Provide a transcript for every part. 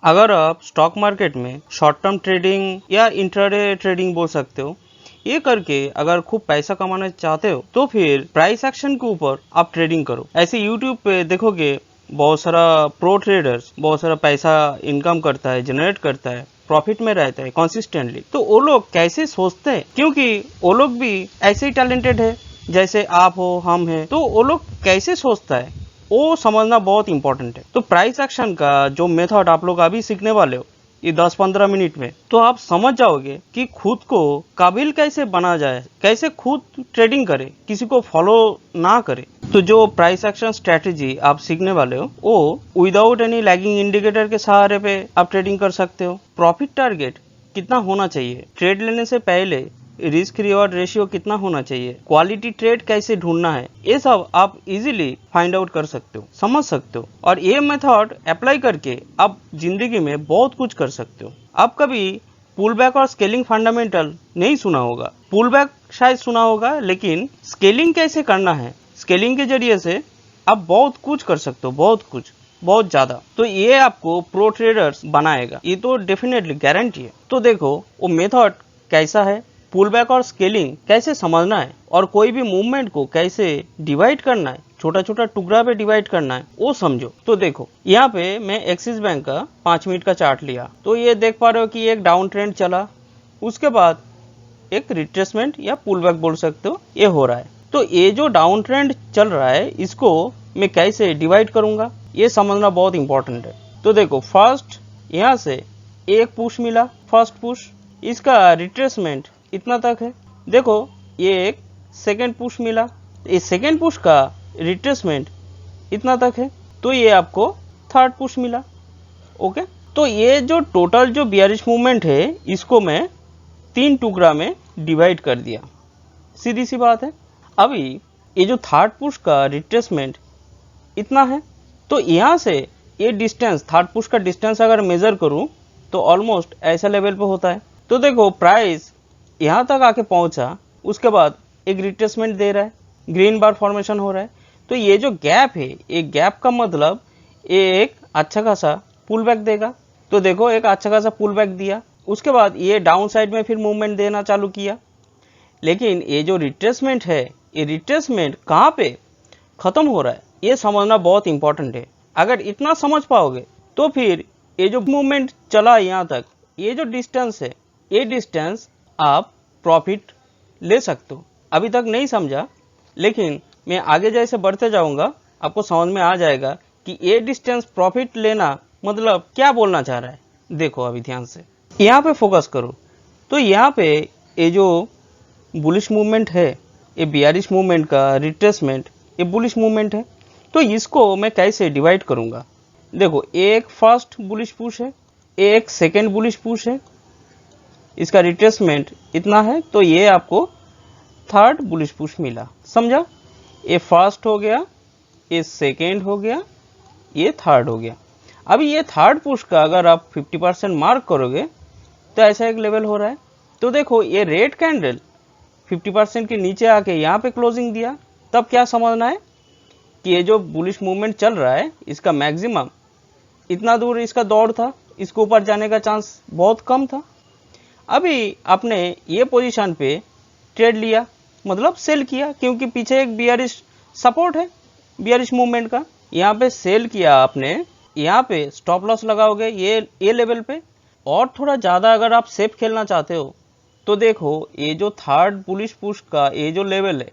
अगर आप stock market में शॉर्ट टर्म ट्रेडिंग या इंट्राडे ट्रेडिंग बोल सकते हो, ये करके अगर खूब पैसा कमाना चाहते हो तो फिर प्राइस एक्शन के ऊपर आप ट्रेडिंग करो। ऐसे यूट्यूब पे देखोगे बहुत सारा प्रो ट्रेडर्स बहुत सारा पैसा इनकम करता है, जनरेट करता है, प्रॉफिट में रहता है कंसिस्टेंटली। तो वो लोग कैसे सोचते हैं, क्योंकि वो लोग भी ऐसे ही टैलेंटेड है जैसे आप हो, हम हैं। तो वो लोग कैसे सोचता है वो समझना बहुत इंपॉर्टेंट है। तो प्राइस एक्शन का जो मेथड आप लोग अभी सीखने वाले हो ये 10-15 मिनट में, तो आप समझ जाओगे कि खुद को काबिल कैसे बना जाए, कैसे खुद ट्रेडिंग करे, किसी को फॉलो ना करे। तो जो प्राइस एक्शन स्ट्रेटेजी आप सीखने वाले हो वो विदाउट एनी लैगिंग इंडिकेटर के सहारे पे आप ट्रेडिंग कर सकते हो। प्रॉफिट टारगेट कितना होना चाहिए, ट्रेड लेने से पहले रिस्क रिवॉर्ड रेशियो कितना होना चाहिए, क्वालिटी ट्रेड कैसे ढूंढना है, ये सब आप इजीली फाइंड आउट कर सकते हो, समझ सकते हो। और ये मेथड अप्लाई करके आप जिंदगी में बहुत कुछ कर सकते हो। आप कभी पुल बैक और स्केलिंग फंडामेंटल नहीं सुना होगा, पुल बैक शायद सुना होगा, लेकिन स्केलिंग कैसे करना है, स्केलिंग के जरिए से आप बहुत कुछ कर सकते हो, बहुत कुछ, बहुत ज्यादा। तो ये आपको प्रो ट्रेडर्स बनाएगा, ये तो डेफिनेटली गारंटी है। तो देखो वो मेथड कैसा है, पुल बैक और स्केलिंग कैसे समझना है, और कोई भी मूवमेंट को कैसे डिवाइड करना है, छोटा छोटा टुकड़ा पे डिवाइड करना है, वो समझो। तो देखो यहाँ पे मैं एक्सिस बैंक का 5 मिनट का चार्ट लिया, तो ये देख पा रहे हो कि एक डाउन ट्रेंड चला, उसके बाद एक रिट्रेसमेंट या पुल बैक बोल सकते हो, ये हो रहा है। तो ये जो डाउन ट्रेंड चल रहा है इसको मैं कैसे डिवाइड करूंगा ये समझना बहुत इंपॉर्टेंट है। तो देखो फर्स्ट यहाँ से एक पुश मिला, फर्स्ट पुश, इसका रिट्रेसमेंट इतना तक है। देखो ये एक सेकेंड पुश मिला, इस सेकेंड पुश का रिट्रेसमेंट इतना तक है। तो ये आपको थर्ड पुश मिला। ओके, तो ये जो टोटल जो बियरिश मूवमेंट है इसको मैं 3 टुकड़ा में डिवाइड कर दिया, सीधी सी बात है। अभी ये जो थर्ड पुश का रिट्रेसमेंट इतना है, तो यहाँ से ये डिस्टेंस, थर्ड पुश का डिस्टेंस अगर मेजर करूँ तो ऑलमोस्ट ऐसा लेवल पे होता है। तो देखो प्राइस यहाँ तक आके पहुंचा, उसके बाद एक रिट्रेसमेंट दे रहा है, ग्रीन बार फॉर्मेशन हो रहा है। तो ये जो गैप है, ये गैप का मतलब ये एक अच्छा खासा पुल बैक देगा। तो देखो एक अच्छा खासा पुल बैक दिया, उसके बाद ये डाउन साइड में फिर मूवमेंट देना चालू किया। लेकिन ये जो रिट्रेसमेंट है, ये रिट्रेसमेंट कहाँ पे खत्म हो रहा है ये समझना बहुत इंपॉर्टेंट है। अगर इतना समझ पाओगे तो फिर ये जो मूवमेंट चला यहाँ तक, ये जो डिस्टेंस है, ये डिस्टेंस आप प्रॉफिट ले सकते हो। अभी तक नहीं समझा, लेकिन मैं आगे जैसे बढ़ते जाऊंगा आपको समझ में आ जाएगा कि ये डिस्टेंस प्रॉफिट लेना मतलब क्या बोलना चाह रहा है। देखो अभी ध्यान से यहाँ पे फोकस करो। तो यहाँ पे ये जो बुलिश मूवमेंट है, ये बियरिश मूवमेंट का रिट्रेसमेंट, ये बुलिश मूवमेंट है। तो इसको मैं कैसे डिवाइड करूंगा, देखो एक फर्स्ट बुलिश पुश है, एक सेकेंड बुलिश पुश है, इसका रिट्रेसमेंट इतना है, तो ये आपको थर्ड बुलिश पुश मिला, समझा। ये फर्स्ट हो गया, ये सेकेंड हो गया, ये थर्ड हो गया। अभी ये थर्ड पुश का अगर आप 50% मार्क करोगे तो ऐसा एक लेवल हो रहा है। तो देखो ये रेड कैंडल 50% के नीचे आके यहाँ पे क्लोजिंग दिया, तब क्या समझना है कि ये जो बुलिश मूवमेंट चल रहा है इसका मैक्सिमम इतना दूर इसका दौड़ था, इसके ऊपर जाने का चांस बहुत कम था। अभी आपने ये पोजीशन पे ट्रेड लिया, मतलब सेल किया, क्योंकि पीछे एक बियरिश सपोर्ट है बियरिश मूवमेंट का, यहाँ पे सेल किया आपने। यहाँ पे स्टॉप लॉस लगाओगे ये लेवल पे। और थोड़ा ज़्यादा अगर आप सेफ खेलना चाहते हो तो देखो ये जो थर्ड बुलिश पुश का ये जो लेवल है,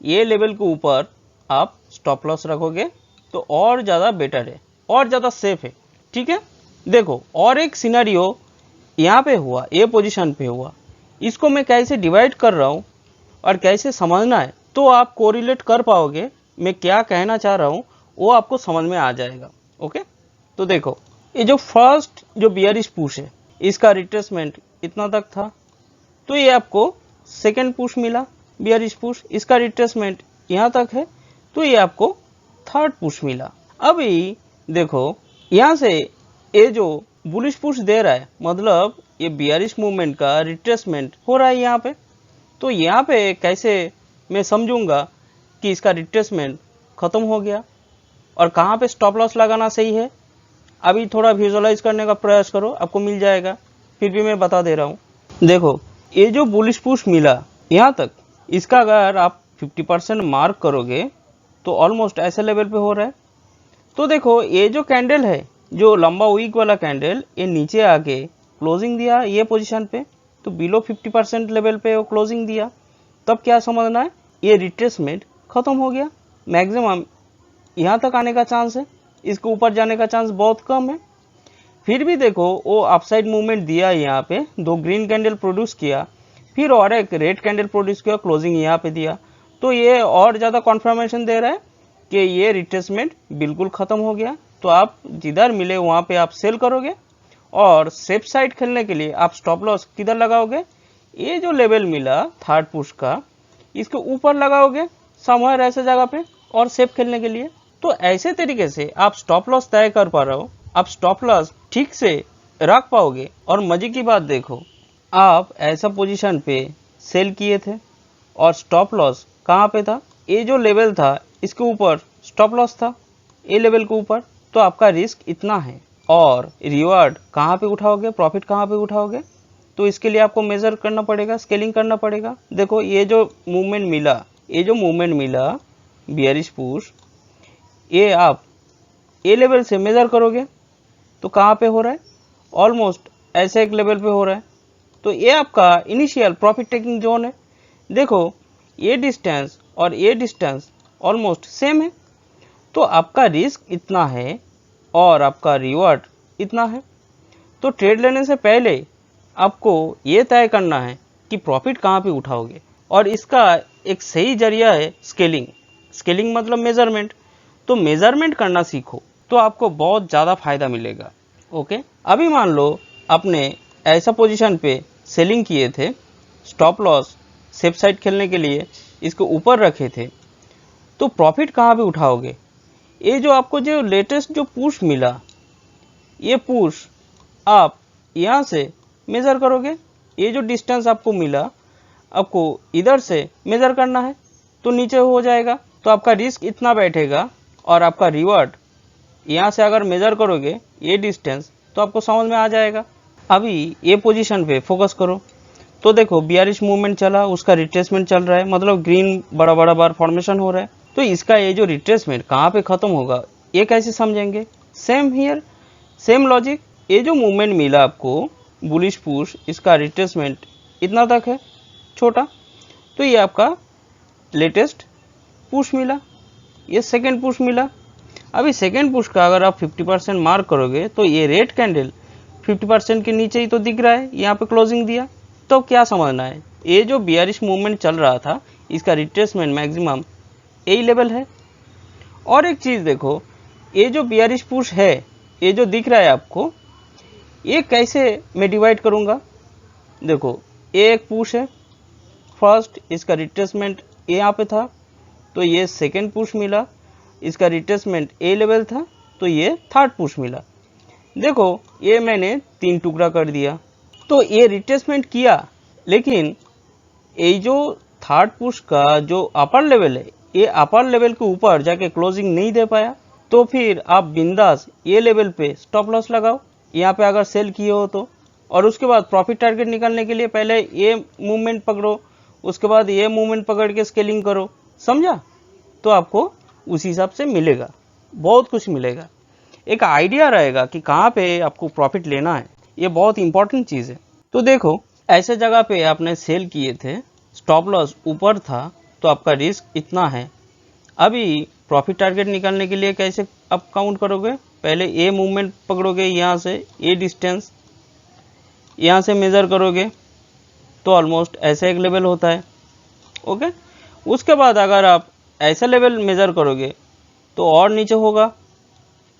ये लेवल के ऊपर आप स्टॉप लॉस रखोगे तो और ज़्यादा बेटर है, और ज़्यादा सेफ है, ठीक है। देखो और एक सिनेरियो यहाँ पे हुआ, ये पोजीशन पे हुआ, इसको मैं कैसे डिवाइड कर रहा हूँ और कैसे समझना है तो आप कोरिलेट कर पाओगे। मैं क्या कहना चाह रहा हूँ वो आपको समझ में आ जाएगा। ओके, तो देखो ये जो फर्स्ट जो बियरिश पुश है इसका रिट्रेसमेंट इतना तक था, तो ये आपको सेकेंड पुश मिला बियरिश पुश, इसका रिट्रेसमेंट यहाँ तक है, तो ये आपको थर्ड पुश मिला। अभी देखो यहाँ से ये जो बुलिश पुश दे रहा है, मतलब ये बियरिश मूवमेंट का रिट्रेसमेंट हो रहा है यहाँ पे। तो यहाँ पे कैसे मैं समझूंगा कि इसका रिट्रेसमेंट खत्म हो गया और कहाँ पे स्टॉप लॉस लगाना सही है। अभी थोड़ा विजुअलाइज करने का प्रयास करो, आपको मिल जाएगा, फिर भी मैं बता दे रहा हूँ। देखो ये जो बुलिश पुश मिला यहाँ तक, इसका अगर आप 50% मार्क करोगे तो ऑलमोस्ट ऐसे लेवल पे हो रहा है। तो देखो ये जो कैंडल है, जो लंबा वीक वाला कैंडल, ये नीचे आके क्लोजिंग दिया ये पोजीशन पे, तो बिलो 50% लेवल पे वो क्लोजिंग दिया। तब क्या समझना है, ये रिट्रेसमेंट खत्म हो गया, मैक्सिमम यहाँ तक आने का चांस है, इसके ऊपर जाने का चांस बहुत कम है। फिर भी देखो वो अपसाइड मूवमेंट दिया, यहाँ पे 2 ग्रीन कैंडल प्रोड्यूस किया, फिर और एक रेड कैंडल प्रोड्यूस किया, क्लोजिंग यहाँ पे दिया। तो ये और ज़्यादा कॉन्फर्मेशन दे रहा है कि ये रिट्रेसमेंट बिल्कुल ख़त्म हो गया। तो आप जिधर मिले वहाँ पे आप सेल करोगे, और सेफ साइड खेलने के लिए आप स्टॉप लॉस किधर लगाओगे, ये जो लेवल मिला थर्ड पुश का, इसके ऊपर लगाओगे समवेयर ऐसे जगह पे, और सेफ खेलने के लिए। तो ऐसे तरीके से आप स्टॉप लॉस तय कर पा रहे हो, आप स्टॉप लॉस ठीक से रख पाओगे। और मजे की बात देखो, आप ऐसा पोजीशन पे सेल किए थे और स्टॉप लॉस कहाँ पे था, ये जो लेवल था इसके ऊपर स्टॉप लॉस था, ये लेवल के ऊपर। तो आपका रिस्क इतना है, और रिवार्ड कहाँ पे उठाओगे, प्रॉफिट कहाँ पे उठाओगे, तो इसके लिए आपको मेजर करना पड़ेगा, स्केलिंग करना पड़ेगा। देखो ये जो मूवमेंट मिला बियरिश पुश, ये आप ए लेवल से मेजर करोगे तो कहाँ पे हो रहा है, ऑलमोस्ट ऐसे एक लेवल पे हो रहा है। तो ये आपका इनिशियल प्रॉफिट टेकिंग जोन है। देखो ये डिस्टेंस और ये डिस्टेंस ऑलमोस्ट सेम है, तो आपका रिस्क इतना है और आपका रिवॉर्ड इतना है। तो ट्रेड लेने से पहले आपको ये तय करना है कि प्रॉफिट कहाँ पे उठाओगे, और इसका एक सही जरिया है स्केलिंग मतलब मेजरमेंट। तो मेजरमेंट करना सीखो तो आपको बहुत ज़्यादा फायदा मिलेगा। ओके, अभी मान लो आपने ऐसा पोजीशन पे सेलिंग किए थे, स्टॉप लॉस सेफ साइड खेलने के लिए इसको ऊपर रखे थे, तो प्रॉफिट कहाँ पे उठाओगे। ये जो आपको जो लेटेस्ट जो पुश मिला, ये पुश आप यहाँ से मेज़र करोगे, ये जो डिस्टेंस आपको मिला आपको इधर से मेज़र करना है, तो नीचे हो जाएगा। तो आपका रिस्क इतना बैठेगा, और आपका रिवॉर्ड यहाँ से अगर मेज़र करोगे ये डिस्टेंस, तो आपको समझ में आ जाएगा। अभी ये पोजीशन पे फोकस करो, तो देखो बियरिश मूवमेंट चला, उसका रिट्रेसमेंट चल रहा है, मतलब ग्रीन बड़ा बड़ा बार फॉर्मेशन हो रहा है। तो इसका ये जो रिट्रेसमेंट कहाँ पे ख़त्म होगा, ये कैसे समझेंगे, सेम हियर सेम लॉजिक। ये जो मूवमेंट मिला आपको बुलिश पुश, इसका रिट्रेसमेंट इतना तक है छोटा, तो ये आपका लेटेस्ट पुश मिला, ये सेकेंड पुश मिला। अभी सेकेंड पुश का अगर आप 50% मार्क करोगे, तो ये रेड कैंडल 50% के नीचे ही तो दिख रहा है, यहाँ पे क्लोजिंग दिया। तो क्या समझना है, ये जो बियरिश मूवमेंट चल रहा था, इसका रिट्रेसमेंट मैक्सिमम यही लेवल है। और एक चीज़ देखो, ये जो बियरिश पुश है, ये जो दिख रहा है आपको, ये कैसे मैं डिवाइड करूँगा। देखो ये एक पुश है फर्स्ट, इसका रिट्रेसमेंट यहाँ पे था, तो ये सेकेंड पुश मिला, इसका रिट्रेसमेंट ए लेवल था, तो ये थर्ड पुश मिला। देखो ये मैंने 3 टुकड़ा कर दिया, तो ये रिट्रेसमेंट किया, लेकिन ये जो थर्ड पुश का जो अपर लेवल है, ये अपर लेवल के ऊपर जाके क्लोजिंग नहीं दे पाया। तो फिर आप बिंदास ये लेवल पे स्टॉप लॉस लगाओ, यहाँ पे अगर सेल किए हो तो, और उसके बाद प्रॉफिट टारगेट निकालने के लिए पहले ये मूवमेंट पकड़ो, उसके बाद ये मूवमेंट पकड़ के स्केलिंग करो, समझा। तो आपको उसी हिसाब से मिलेगा, बहुत कुछ मिलेगा, एक आइडिया रहेगा कि कहाँ पे आपको प्रॉफिट लेना है। ये बहुत इंपॉर्टेंट चीज़ है। तो देखो ऐसे जगह पे आपने सेल किए थे, स्टॉप लॉस ऊपर था, तो आपका रिस्क इतना है। अभी प्रॉफिट टारगेट निकालने के लिए कैसे आप काउंट करोगे, पहले ये मूवमेंट पकड़ोगे, यहाँ से ये डिस्टेंस यहाँ से मेज़र करोगे, तो ऑलमोस्ट ऐसे एक लेवल होता है। ओके, उसके बाद अगर आप ऐसा लेवल मेज़र करोगे तो और नीचे होगा,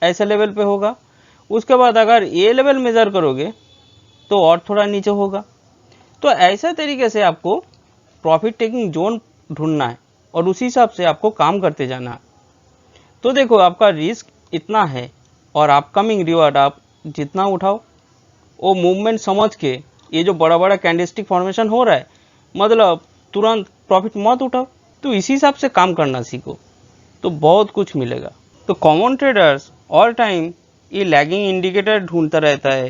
ऐसे लेवल पे होगा। उसके बाद अगर ये लेवल मेज़र करोगे तो और थोड़ा नीचे होगा। तो ऐसे तरीके से आपको प्रॉफिट टेकिंग जोन ढूंढना है, और उसी हिसाब से आपको काम करते जाना है। तो देखो आपका रिस्क इतना है, और अपकमिंग रिवॉर्ड आप जितना उठाओ, वो मूवमेंट समझ के, ये जो बड़ा बड़ा कैंडलस्टिक फॉर्मेशन हो रहा है, मतलब तुरंत प्रॉफिट मत उठाओ। तो इसी हिसाब से काम करना सीखो, तो बहुत कुछ मिलेगा। तो कॉमन ट्रेडर्स ऑल टाइम ये लैगिंग इंडिकेटर ढूंढता रहता है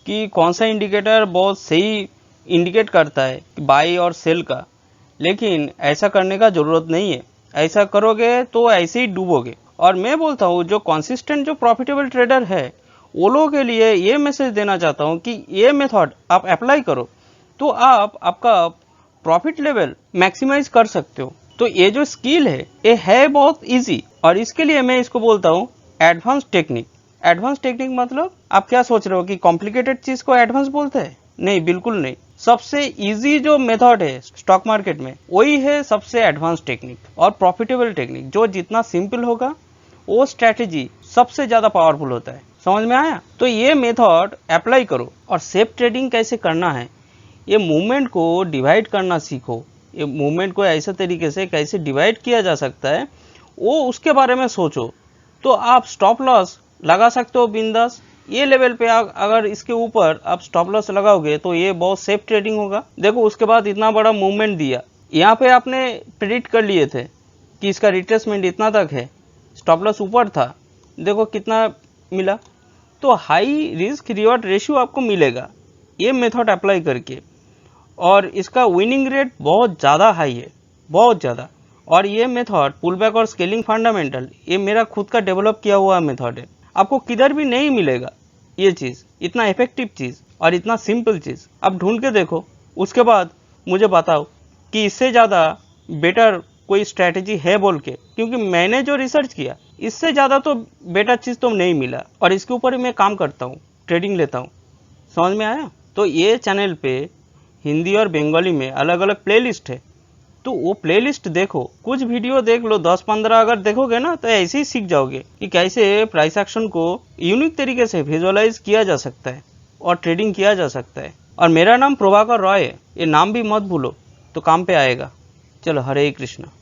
कि कौन सा इंडिकेटर बहुत सही इंडिकेट करता है बाई और सेल का। लेकिन ऐसा करने का ज़रूरत नहीं है, ऐसा करोगे तो ऐसे ही डूबोगे। और मैं बोलता हूँ जो कंसिस्टेंट जो प्रॉफिटेबल ट्रेडर है वो लोगों के लिए ये मैसेज देना चाहता हूँ कि ये मेथड आप अप्लाई करो तो आप आपका प्रॉफिट लेवल मैक्सिमाइज कर सकते हो। तो ये जो स्किल है ये है बहुत इजी, और इसके लिए मैं इसको बोलता हूँ एडवांस टेक्निक। एडवांस टेक्निक मतलब आप क्या सोच रहे हो कि कॉम्प्लिकेटेड चीज़ को एडवांस बोलते हैं? नहीं, बिल्कुल नहीं। सबसे इजी जो मेथड है स्टॉक मार्केट में वही है सबसे एडवांस टेक्निक और प्रॉफिटेबल टेक्निक। जो जितना सिंपल होगा वो स्ट्रैटेजी सबसे ज़्यादा पावरफुल होता है। समझ में आया? तो ये मेथड अप्लाई करो। और सेफ ट्रेडिंग कैसे करना है, ये मूवमेंट को डिवाइड करना सीखो। ये मूवमेंट को ऐसे तरीके से कैसे डिवाइड किया जा सकता है वो उसके बारे में सोचो, तो आप स्टॉप लॉस लगा सकते हो बिंदास। ये लेवल पे अगर इसके ऊपर आप स्टॉप लॉस लगाओगे तो ये बहुत सेफ ट्रेडिंग होगा। देखो उसके बाद इतना बड़ा मूवमेंट दिया, यहाँ पे आपने प्रेडिक्ट कर लिए थे कि इसका रिट्रेसमेंट इतना तक है, स्टॉप लॉस ऊपर था, देखो कितना मिला। तो हाई रिस्क रिवॉर्ड रेशियो आपको मिलेगा ये मेथड अप्लाई करके, और इसका विनिंग रेट बहुत ज़्यादा हाई है, बहुत ज़्यादा। और ये मेथड पुल बैक और स्केलिंग फंडामेंटल ये मेरा खुद का डेवलप किया हुआ मेथड है। आपको किधर भी नहीं मिलेगा ये चीज़, इतना इफेक्टिव चीज़ और इतना सिंपल चीज़। आप ढूंढ के देखो, उसके बाद मुझे बताओ कि इससे ज़्यादा बेटर कोई स्ट्रैटेजी है बोल के, क्योंकि मैंने जो रिसर्च किया इससे ज़्यादा तो बेटर चीज़ तो नहीं मिला। और इसके ऊपर ही मैं काम करता हूँ, ट्रेडिंग लेता हूँ। समझ में आया? तो ये चैनल पे हिंदी और बंगाली में अलग अलग प्लेलिस्ट है, तो वो प्लेलिस्ट देखो, कुछ वीडियो देख लो, 10-15 अगर देखोगे ना तो ऐसे ही सीख जाओगे कि कैसे प्राइस एक्शन को यूनिक तरीके से विजुअलाइज किया जा सकता है और ट्रेडिंग किया जा सकता है। और मेरा नाम प्रभाकर रॉय है, ये नाम भी मत भूलो, तो काम पे आएगा। चलो, हरे कृष्णा।